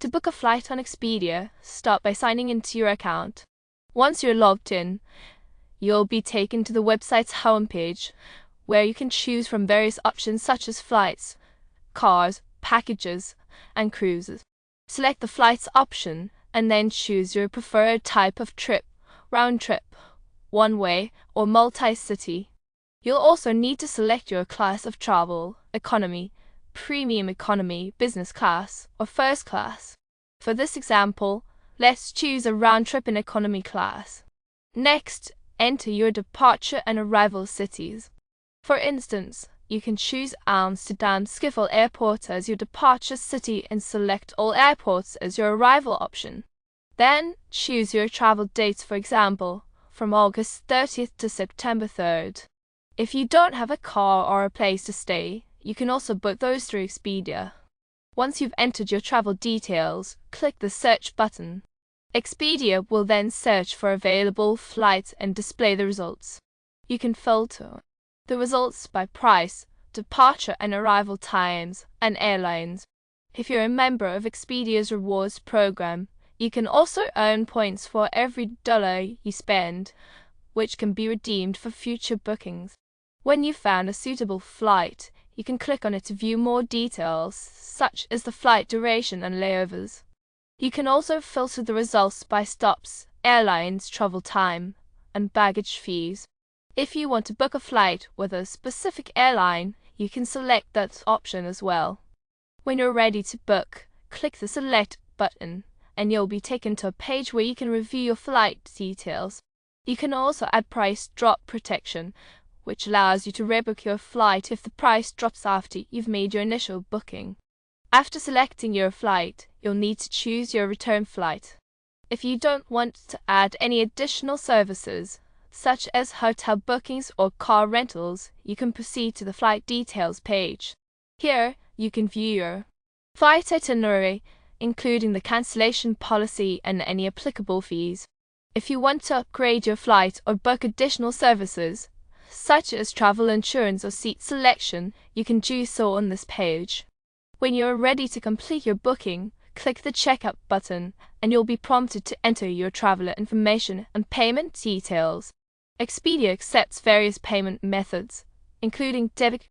To book a flight on Expedia, start by signing into your account. Once you're logged in, you'll be taken to the website's homepage, where you can choose from various options such as flights, cars, packages, and cruises. Select the flights option and then choose your preferred type of trip: round trip, one way, or multi-city. You'll also need to select your class of travel: economy, premium economy, business class, or first class. For this example, let's choose a round trip in economy class. Next, enter your departure and arrival cities. For instance, you can choose Amsterdam Schiphol Airport as your departure city and select all airports as your arrival option. Then, choose your travel dates, for example, from August 30th to September 3rd. If you don't have a car or a place to stay, you can also book those through Expedia. Once you've entered your travel details, click the search button. Expedia will then search for available flights and display the results. You can filter the results by price, departure and arrival times, and airlines. If you're a member of Expedia's rewards program, you can also earn points for every dollar you spend, which can be redeemed for future bookings. When you've found a suitable flight, you can click on it to view more details, such as the flight duration and layovers. You can also filter the results by stops, airlines, travel time, and baggage fees. If you want to book a flight with a specific airline, you can select that option as well. When you're ready to book, click the Select button, and you'll be taken to a page where you can review your flight details. You can also add price drop protection, which allows you to rebook your flight if the price drops after you've made your initial booking. After selecting your flight, you'll need to choose your return flight. If you don't want to add any additional services, such as hotel bookings or car rentals, you can proceed to the flight details page. Here, you can view your flight itinerary, including the cancellation policy and any applicable fees. If you want to upgrade your flight or book additional services, such as travel insurance or seat selection, you can do so on this page. When you are ready to complete your booking, click the Checkout button, and you'll be prompted to enter your traveler information and payment details. Expedia accepts various payment methods, including debit,